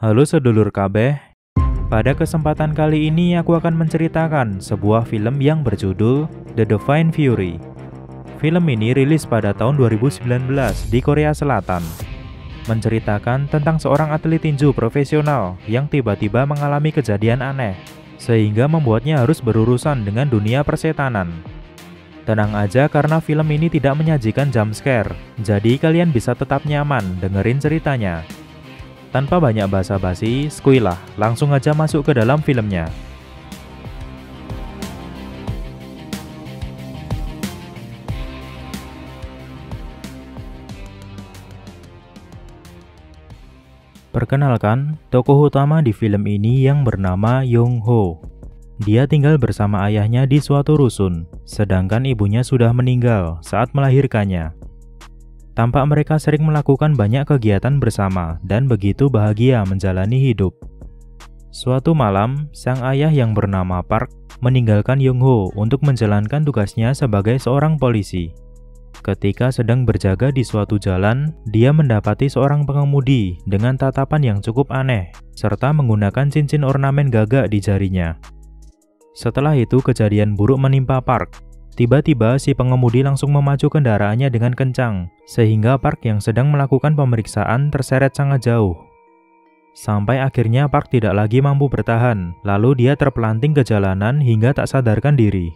Halo sedulur kabeh, pada kesempatan kali ini aku akan menceritakan sebuah film yang berjudul The Divine Fury. Film ini rilis pada tahun 2019 di Korea Selatan. Menceritakan tentang seorang atlet tinju profesional yang tiba-tiba mengalami kejadian aneh, sehingga membuatnya harus berurusan dengan dunia persetanan. Tenang aja karena film ini tidak menyajikan jump scare, jadi kalian bisa tetap nyaman dengerin ceritanya. Tanpa banyak basa-basi, skuilah, langsung aja masuk ke dalam filmnya. Perkenalkan, tokoh utama di film ini yang bernama Young Ho. Dia tinggal bersama ayahnya di suatu rusun, sedangkan ibunya sudah meninggal saat melahirkannya. Tampak mereka sering melakukan banyak kegiatan bersama dan begitu bahagia menjalani hidup. Suatu malam, sang ayah yang bernama Park meninggalkan Young Ho untuk menjalankan tugasnya sebagai seorang polisi. Ketika sedang berjaga di suatu jalan, dia mendapati seorang pengemudi dengan tatapan yang cukup aneh, serta menggunakan cincin ornamen gagak di jarinya. Setelah itu kejadian buruk menimpa Park. Tiba-tiba si pengemudi langsung memacu kendaraannya dengan kencang, sehingga Park yang sedang melakukan pemeriksaan terseret sangat jauh. Sampai akhirnya Park tidak lagi mampu bertahan, lalu dia terpelanting ke jalanan hingga tak sadarkan diri.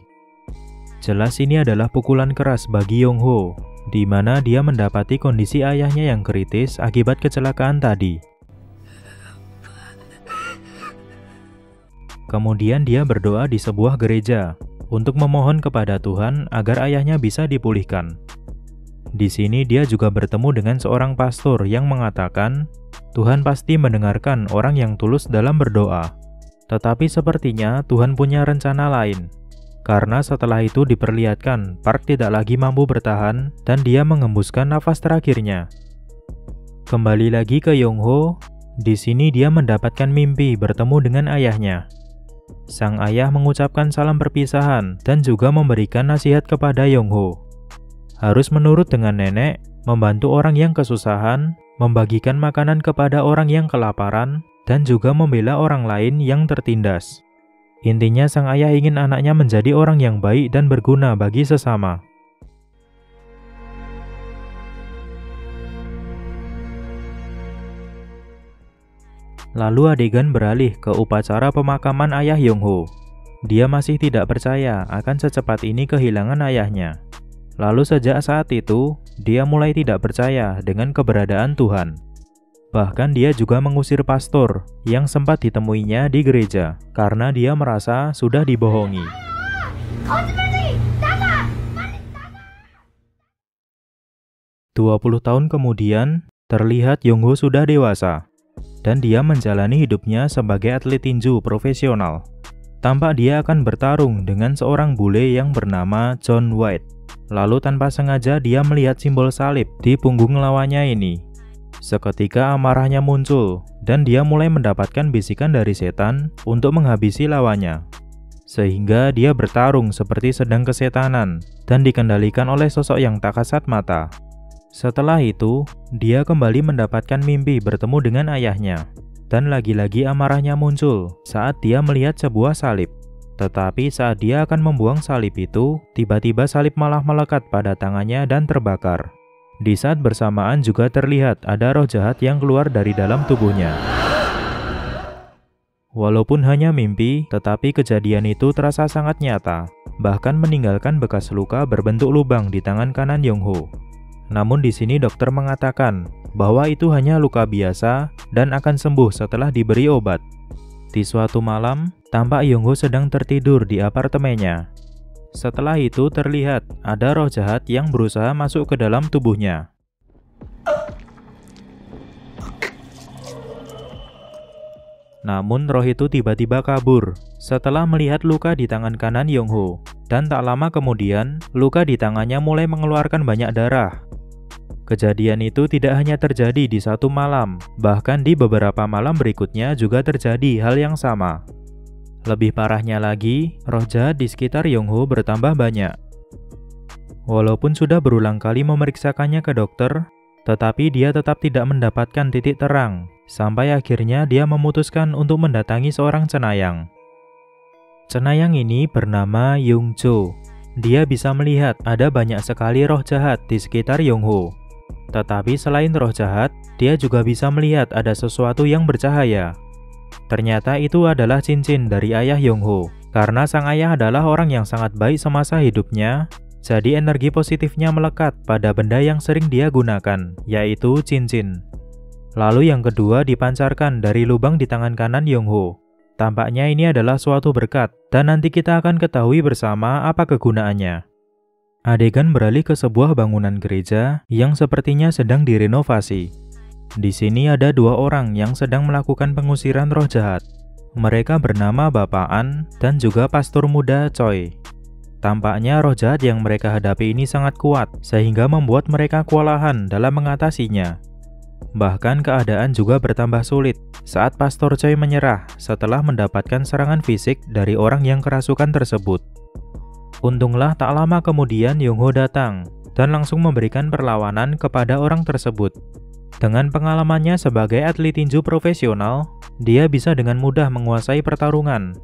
Jelas ini adalah pukulan keras bagi Young Ho, di mana dia mendapati kondisi ayahnya yang kritis akibat kecelakaan tadi. Kemudian dia berdoa di sebuah gereja untuk memohon kepada Tuhan agar ayahnya bisa dipulihkan. Di sini dia juga bertemu dengan seorang pastor yang mengatakan, Tuhan pasti mendengarkan orang yang tulus dalam berdoa. Tetapi sepertinya Tuhan punya rencana lain. Karena setelah itu diperlihatkan, Park tidak lagi mampu bertahan dan dia mengembuskan nafas terakhirnya. Kembali lagi ke Young Ho, di sini dia mendapatkan mimpi bertemu dengan ayahnya. Sang ayah mengucapkan salam perpisahan dan juga memberikan nasihat kepada Young Ho. Harus menurut dengan nenek, membantu orang yang kesusahan, membagikan makanan kepada orang yang kelaparan, dan juga membela orang lain yang tertindas. Intinya sang ayah ingin anaknya menjadi orang yang baik dan berguna bagi sesama. Lalu adegan beralih ke upacara pemakaman ayah Young Ho. Dia masih tidak percaya akan secepat ini kehilangan ayahnya. Lalu sejak saat itu, dia mulai tidak percaya dengan keberadaan Tuhan. Bahkan dia juga mengusir pastor yang sempat ditemuinya di gereja karena dia merasa sudah dibohongi. 20 tahun kemudian, terlihat Young Ho sudah dewasa dan dia menjalani hidupnya sebagai atlet tinju profesional. Tampak dia akan bertarung dengan seorang bule yang bernama John White. Lalu tanpa sengaja dia melihat simbol salib di punggung lawannya ini. Seketika amarahnya muncul dan dia mulai mendapatkan bisikan dari setan untuk menghabisi lawannya. Sehingga dia bertarung seperti sedang kesetanan dan dikendalikan oleh sosok yang tak kasat mata. Setelah itu, dia kembali mendapatkan mimpi bertemu dengan ayahnya. Dan lagi-lagi amarahnya muncul saat dia melihat sebuah salib. Tetapi saat dia akan membuang salib itu, tiba-tiba salib malah melekat pada tangannya dan terbakar. Di saat bersamaan juga terlihat ada roh jahat yang keluar dari dalam tubuhnya. Walaupun hanya mimpi, tetapi kejadian itu terasa sangat nyata, bahkan meninggalkan bekas luka berbentuk lubang di tangan kanan Young Ho. Namun di sini dokter mengatakan bahwa itu hanya luka biasa dan akan sembuh setelah diberi obat. Di suatu malam, tampak Young Ho sedang tertidur di apartemennya. Setelah itu terlihat ada roh jahat yang berusaha masuk ke dalam tubuhnya. Namun roh itu tiba-tiba kabur setelah melihat luka di tangan kanan Young Ho. Dan tak lama kemudian, luka di tangannya mulai mengeluarkan banyak darah. Kejadian itu tidak hanya terjadi di satu malam, bahkan di beberapa malam berikutnya juga terjadi hal yang sama. Lebih parahnya lagi, roh jahat di sekitar Young Ho bertambah banyak. Walaupun sudah berulang kali memeriksakannya ke dokter, tetapi dia tetap tidak mendapatkan titik terang, sampai akhirnya dia memutuskan untuk mendatangi seorang cenayang. Cenayang ini bernama Yongjo. Dia bisa melihat ada banyak sekali roh jahat di sekitar Yongho. Tetapi selain roh jahat, dia juga bisa melihat ada sesuatu yang bercahaya. Ternyata itu adalah cincin dari ayah Yongho. Karena sang ayah adalah orang yang sangat baik semasa hidupnya, jadi energi positifnya melekat pada benda yang sering dia gunakan, yaitu cincin. Lalu yang kedua dipancarkan dari lubang di tangan kanan Yongho. Tampaknya ini adalah suatu berkat, dan nanti kita akan ketahui bersama apa kegunaannya. Adegan beralih ke sebuah bangunan gereja yang sepertinya sedang direnovasi. Di sini ada dua orang yang sedang melakukan pengusiran roh jahat. Mereka bernama Bapak An dan juga pastor muda Choi. Tampaknya roh jahat yang mereka hadapi ini sangat kuat, sehingga membuat mereka kewalahan dalam mengatasinya. Bahkan keadaan juga bertambah sulit saat pastor Choi menyerah setelah mendapatkan serangan fisik dari orang yang kerasukan tersebut. Untunglah tak lama kemudian Yongho datang dan langsung memberikan perlawanan kepada orang tersebut. Dengan pengalamannya sebagai atlet tinju profesional, dia bisa dengan mudah menguasai pertarungan.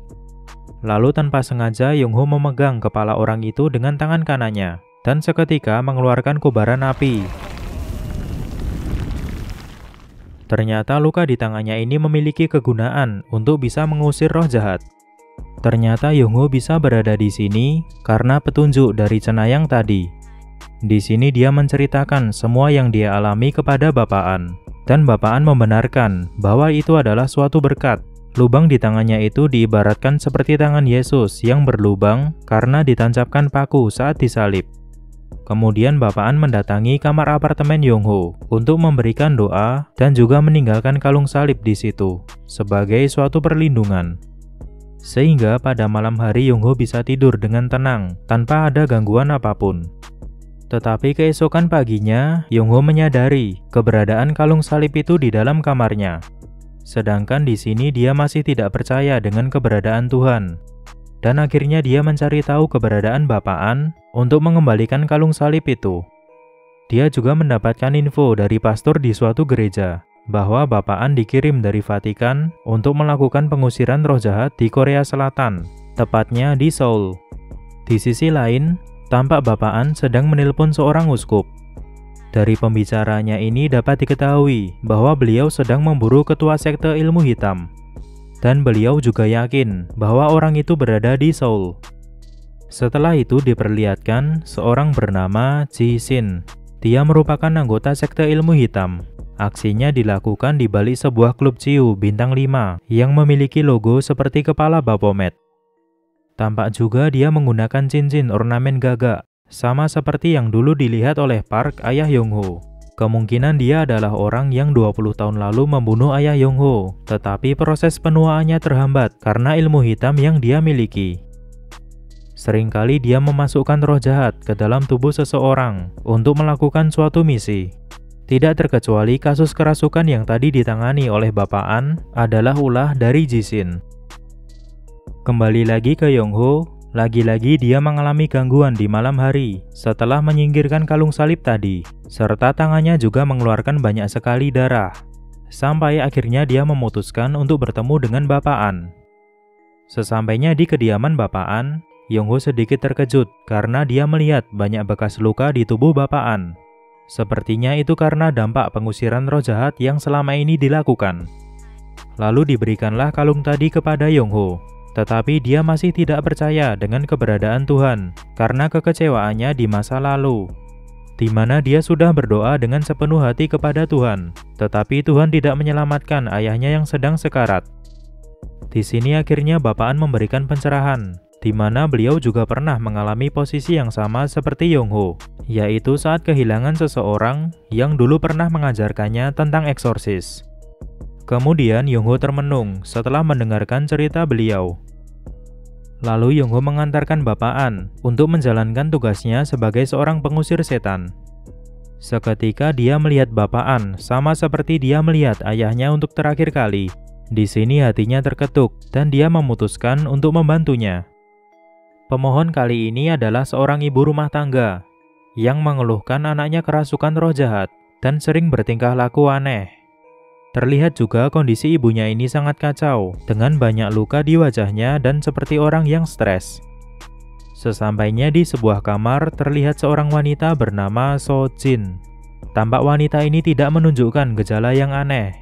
Lalu tanpa sengaja Yongho memegang kepala orang itu dengan tangan kanannya dan seketika mengeluarkan kobaran api. Ternyata luka di tangannya ini memiliki kegunaan untuk bisa mengusir roh jahat. Ternyata Yongho bisa berada di sini karena petunjuk dari cenayang tadi. Di sini dia menceritakan semua yang dia alami kepada Bapak An. Dan Bapak An membenarkan bahwa itu adalah suatu berkat. Lubang di tangannya itu diibaratkan seperti tangan Yesus yang berlubang karena ditancapkan paku saat disalib. Kemudian Bapak An mendatangi kamar apartemen Yongho untuk memberikan doa dan juga meninggalkan kalung salib di situ sebagai suatu perlindungan. Sehingga pada malam hari Yongho bisa tidur dengan tenang tanpa ada gangguan apapun. Tetapi keesokan paginya, Yongho menyadari keberadaan kalung salib itu di dalam kamarnya. Sedangkan di sini dia masih tidak percaya dengan keberadaan Tuhan. Dan akhirnya dia mencari tahu keberadaan Bapak An untuk mengembalikan kalung salib itu. Dia juga mendapatkan info dari pastor di suatu gereja bahwa Bapak An dikirim dari Vatikan untuk melakukan pengusiran roh jahat di Korea Selatan, tepatnya di Seoul. Di sisi lain, tampak Bapak An sedang menelpon seorang uskup. Dari pembicaranya ini dapat diketahui bahwa beliau sedang memburu ketua sekte ilmu hitam. Dan beliau juga yakin bahwa orang itu berada di Seoul. Setelah itu diperlihatkan seorang bernama Ji Shin. Dia merupakan anggota sekte ilmu hitam. Aksinya dilakukan di balik sebuah klub ciu bintang 5 yang memiliki logo seperti kepala Baphomet. Tampak juga dia menggunakan cincin ornamen gagak, sama seperti yang dulu dilihat oleh Park, ayah Yongho. Kemungkinan dia adalah orang yang 20 tahun lalu membunuh ayah Yongho, tetapi proses penuaannya terhambat karena ilmu hitam yang dia miliki. Seringkali dia memasukkan roh jahat ke dalam tubuh seseorang untuk melakukan suatu misi. Tidak terkecuali kasus kerasukan yang tadi ditangani oleh Bapak An adalah ulah dari Ji Shin. Kembali lagi ke Yongho, lagi-lagi dia mengalami gangguan di malam hari setelah menyingkirkan kalung salib tadi, serta tangannya juga mengeluarkan banyak sekali darah. Sampai akhirnya dia memutuskan untuk bertemu dengan Bapak An. Sesampainya di kediaman Bapak An, Yongho sedikit terkejut karena dia melihat banyak bekas luka di tubuh Bapak An. Sepertinya itu karena dampak pengusiran roh jahat yang selama ini dilakukan. Lalu diberikanlah kalung tadi kepada Yongho. Tetapi dia masih tidak percaya dengan keberadaan Tuhan karena kekecewaannya di masa lalu, di mana dia sudah berdoa dengan sepenuh hati kepada Tuhan, tetapi Tuhan tidak menyelamatkan ayahnya yang sedang sekarat. Di sini akhirnya Bapak An memberikan pencerahan, di mana beliau juga pernah mengalami posisi yang sama seperti Yongho, yaitu saat kehilangan seseorang yang dulu pernah mengajarkannya tentang eksorsis. Kemudian Yongho termenung setelah mendengarkan cerita beliau. Lalu Yongho mengantarkan Bapak An untuk menjalankan tugasnya sebagai seorang pengusir setan. Seketika dia melihat Bapak An sama seperti dia melihat ayahnya untuk terakhir kali. Di sini hatinya terketuk dan dia memutuskan untuk membantunya. Pemohon kali ini adalah seorang ibu rumah tangga yang mengeluhkan anaknya kerasukan roh jahat dan sering bertingkah laku aneh. Terlihat juga kondisi ibunya ini sangat kacau, dengan banyak luka di wajahnya dan seperti orang yang stres. Sesampainya di sebuah kamar, terlihat seorang wanita bernama Sojin. Tampak wanita ini tidak menunjukkan gejala yang aneh.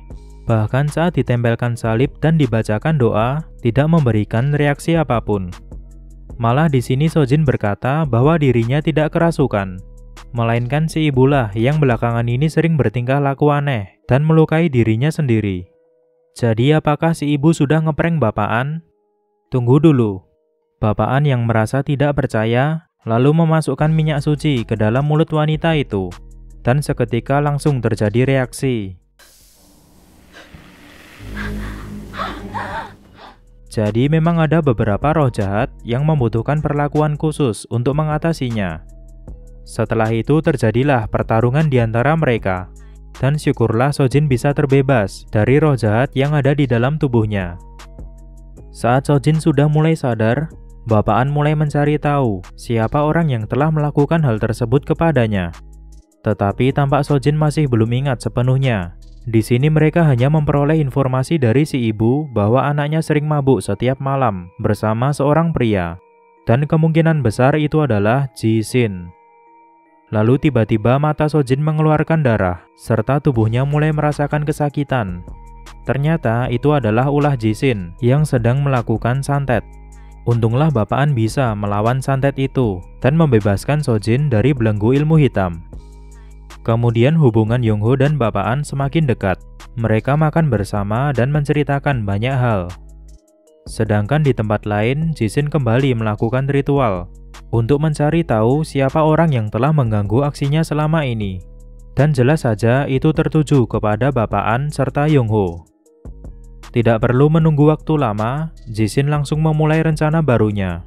Bahkan saat ditempelkan salib dan dibacakan doa, tidak memberikan reaksi apapun. Malah di sini Sojin berkata bahwa dirinya tidak kerasukan, melainkan si ibulah yang belakangan ini sering bertingkah laku aneh dan melukai dirinya sendiri. Jadi apakah si ibu sudah ngeprank Bapaan? Tunggu dulu. Bapaan yang merasa tidak percaya, lalu memasukkan minyak suci ke dalam mulut wanita itu, dan seketika langsung terjadi reaksi. Jadi memang ada beberapa roh jahat yang membutuhkan perlakuan khusus untuk mengatasinya. Setelah itu terjadilah pertarungan di antara mereka, dan syukurlah Sojin bisa terbebas dari roh jahat yang ada di dalam tubuhnya. Saat Sojin sudah mulai sadar, Bapaan mulai mencari tahu siapa orang yang telah melakukan hal tersebut kepadanya. Tetapi tampak Sojin masih belum ingat sepenuhnya. Di sini mereka hanya memperoleh informasi dari si ibu bahwa anaknya sering mabuk setiap malam bersama seorang pria, dan kemungkinan besar itu adalah Jishin. Lalu tiba-tiba mata Sojin mengeluarkan darah, serta tubuhnya mulai merasakan kesakitan. Ternyata itu adalah ulah Jishin yang sedang melakukan santet. Untunglah Bapaan bisa melawan santet itu dan membebaskan Sojin dari belenggu ilmu hitam. Kemudian hubungan Yongho dan Bapaan semakin dekat. Mereka makan bersama dan menceritakan banyak hal. Sedangkan di tempat lain, Jishin kembali melakukan ritual untuk mencari tahu siapa orang yang telah mengganggu aksinya selama ini. Dan jelas saja itu tertuju kepada Bapaan serta Yongho. Tidak perlu menunggu waktu lama, Jishin langsung memulai rencana barunya.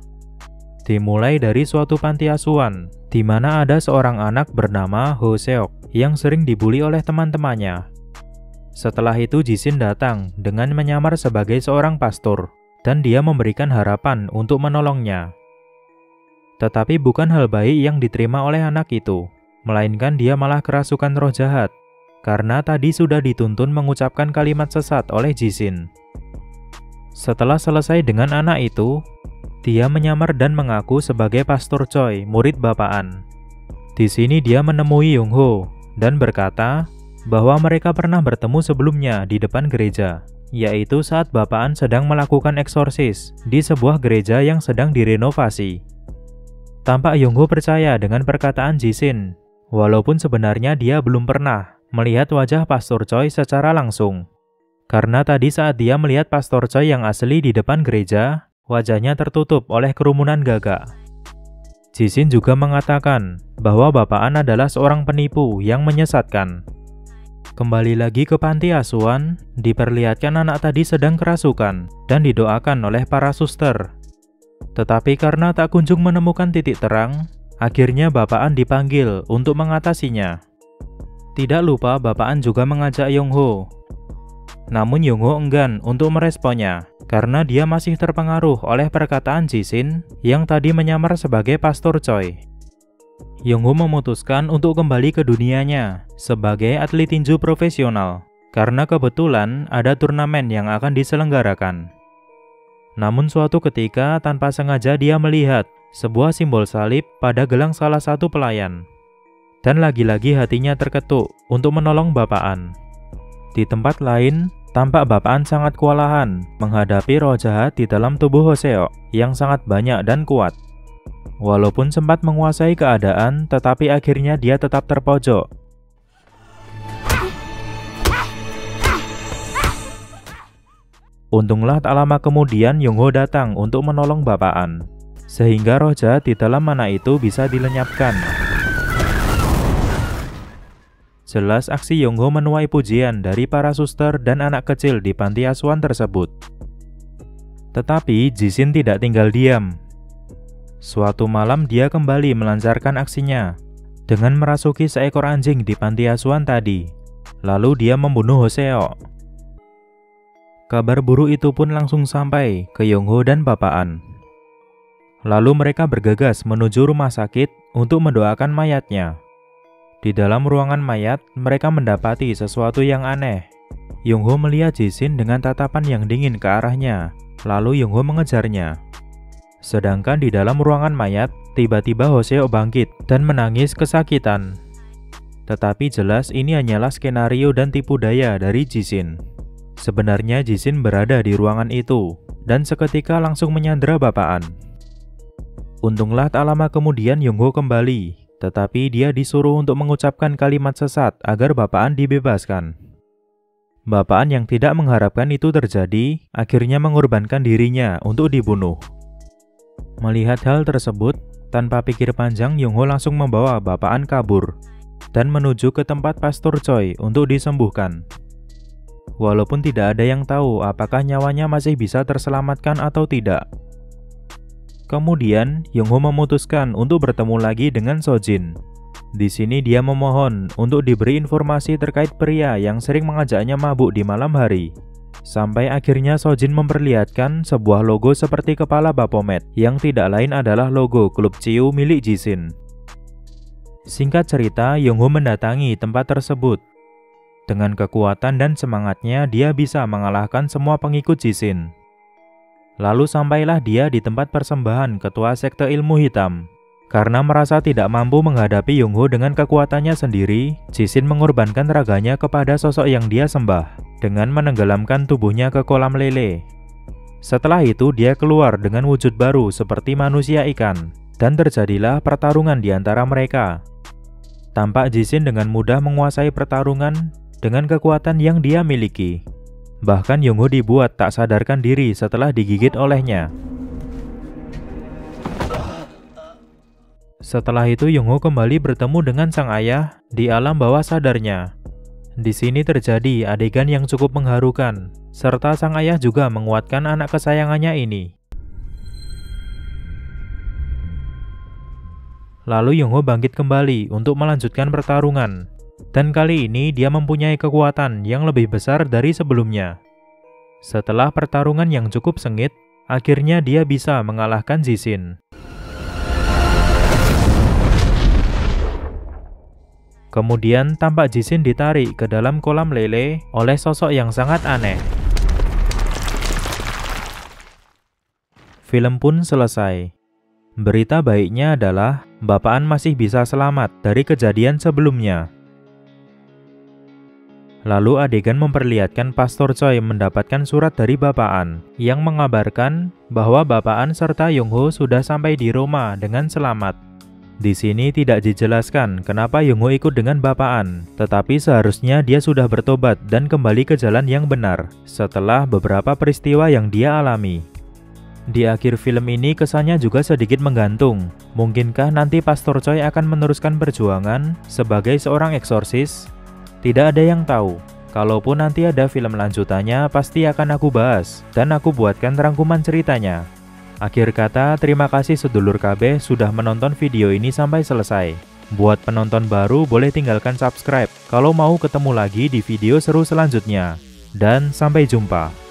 Dimulai dari suatu panti asuhan, di mana ada seorang anak bernama Ho Seok yang sering dibuli oleh teman-temannya. Setelah itu Jishin datang dengan menyamar sebagai seorang pastor, dan dia memberikan harapan untuk menolongnya. Tetapi bukan hal baik yang diterima oleh anak itu, melainkan dia malah kerasukan roh jahat, karena tadi sudah dituntun mengucapkan kalimat sesat oleh Jishin. Setelah selesai dengan anak itu, dia menyamar dan mengaku sebagai Pastor Choi, murid Bapaan. Di sini dia menemui Yongho dan berkata bahwa mereka pernah bertemu sebelumnya di depan gereja, yaitu saat Bapaan sedang melakukan eksorsis di sebuah gereja yang sedang direnovasi. Tampak Yongho percaya dengan perkataan Jishin, walaupun sebenarnya dia belum pernah melihat wajah Pastor Choi secara langsung. Karena tadi saat dia melihat Pastor Choi yang asli di depan gereja, wajahnya tertutup oleh kerumunan gagak. Jishin juga mengatakan bahwa Bapaan adalah seorang penipu yang menyesatkan. Kembali lagi ke panti asuhan, diperlihatkan anak tadi sedang kerasukan dan didoakan oleh para suster. Tetapi karena tak kunjung menemukan titik terang, akhirnya Bapaan dipanggil untuk mengatasinya. Tidak lupa Bapaan juga mengajak Yongho. Namun Yongho enggan untuk meresponnya, karena dia masih terpengaruh oleh perkataan Jishin yang tadi menyamar sebagai Pastor Choi. Yongho memutuskan untuk kembali ke dunianya sebagai atlet tinju profesional, karena kebetulan ada turnamen yang akan diselenggarakan. Namun suatu ketika tanpa sengaja dia melihat sebuah simbol salib pada gelang salah satu pelayan. Dan lagi-lagi hatinya terketuk untuk menolong Bapaan. Di tempat lain, tampak Bapaan sangat kewalahan menghadapi roh jahat di dalam tubuh Ho Seok yang sangat banyak dan kuat. Walaupun sempat menguasai keadaan, tetapi akhirnya dia tetap terpojok. Untunglah tak lama kemudian Yongho datang untuk menolong Bapaan, sehingga roh jahat di dalam anak itu bisa dilenyapkan. Jelas aksi Yongho menuai pujian dari para suster dan anak kecil di panti asuhan tersebut. Tetapi Jishin tidak tinggal diam. Suatu malam dia kembali melancarkan aksinya dengan merasuki seekor anjing di panti asuhan tadi. Lalu dia membunuh Ho Seok. Kabar buruk itu pun langsung sampai ke Yongho dan Bapaan. Lalu mereka bergegas menuju rumah sakit untuk mendoakan mayatnya. Di dalam ruangan mayat, mereka mendapati sesuatu yang aneh. Yongho melihat Jishin dengan tatapan yang dingin ke arahnya, lalu Yongho mengejarnya. Sedangkan di dalam ruangan mayat, tiba-tiba Hoseo bangkit dan menangis kesakitan. Tetapi jelas ini hanyalah skenario dan tipu daya dari Jishin. Sebenarnya Jishin berada di ruangan itu, dan seketika langsung menyandera bapaan. Untunglah tak lama kemudian Yongho kembali, tetapi dia disuruh untuk mengucapkan kalimat sesat agar bapaan dibebaskan. Bapaan yang tidak mengharapkan itu terjadi, akhirnya mengorbankan dirinya untuk dibunuh. Melihat hal tersebut, tanpa pikir panjang Yongho langsung membawa bapaan kabur dan menuju ke tempat Pastor Choi untuk disembuhkan. Walaupun tidak ada yang tahu apakah nyawanya masih bisa terselamatkan atau tidak. Kemudian, Yongho memutuskan untuk bertemu lagi dengan Sojin. Di sini dia memohon untuk diberi informasi terkait pria yang sering mengajaknya mabuk di malam hari. Sampai akhirnya Sojin memperlihatkan sebuah logo seperti kepala Baphomet yang tidak lain adalah logo klub Chiu milik Jishin. Singkat cerita, Yongho mendatangi tempat tersebut. Dengan kekuatan dan semangatnya, dia bisa mengalahkan semua pengikut Jishin. Lalu sampailah dia di tempat persembahan ketua sekte ilmu hitam. Karena merasa tidak mampu menghadapi Yongho dengan kekuatannya sendiri, Jishin mengorbankan raganya kepada sosok yang dia sembah, dengan menenggelamkan tubuhnya ke kolam lele. Setelah itu dia keluar dengan wujud baru seperti manusia ikan, dan terjadilah pertarungan di antara mereka. Tampak Jishin dengan mudah menguasai pertarungan dengan kekuatan yang dia miliki. Bahkan Yongho dibuat tak sadarkan diri setelah digigit olehnya. Setelah itu Yongho kembali bertemu dengan sang ayah di alam bawah sadarnya. Di sini terjadi adegan yang cukup mengharukan, serta sang ayah juga menguatkan anak kesayangannya ini. Lalu Yongho bangkit kembali untuk melanjutkan pertarungan, dan kali ini dia mempunyai kekuatan yang lebih besar dari sebelumnya. Setelah pertarungan yang cukup sengit, akhirnya dia bisa mengalahkan Jishin. Kemudian tampak Jishin ditarik ke dalam kolam lele oleh sosok yang sangat aneh. Film pun selesai. Berita baiknya adalah bapaan masih bisa selamat dari kejadian sebelumnya. Lalu adegan memperlihatkan Pastor Choi mendapatkan surat dari bapaan yang mengabarkan bahwa bapaan serta Yongho sudah sampai di Roma dengan selamat. Di sini tidak dijelaskan kenapa Yongho ikut dengan bapaan, tetapi seharusnya dia sudah bertobat dan kembali ke jalan yang benar setelah beberapa peristiwa yang dia alami. Di akhir film ini kesannya juga sedikit menggantung. Mungkinkah nanti Pastor Choi akan meneruskan perjuangan sebagai seorang eksorsis? Tidak ada yang tahu. Kalaupun nanti ada film lanjutannya, pasti akan aku bahas dan aku buatkan rangkuman ceritanya. Akhir kata, terima kasih sedulur KB sudah menonton video ini sampai selesai. Buat penonton baru boleh tinggalkan subscribe kalau mau ketemu lagi di video seru selanjutnya. Dan sampai jumpa.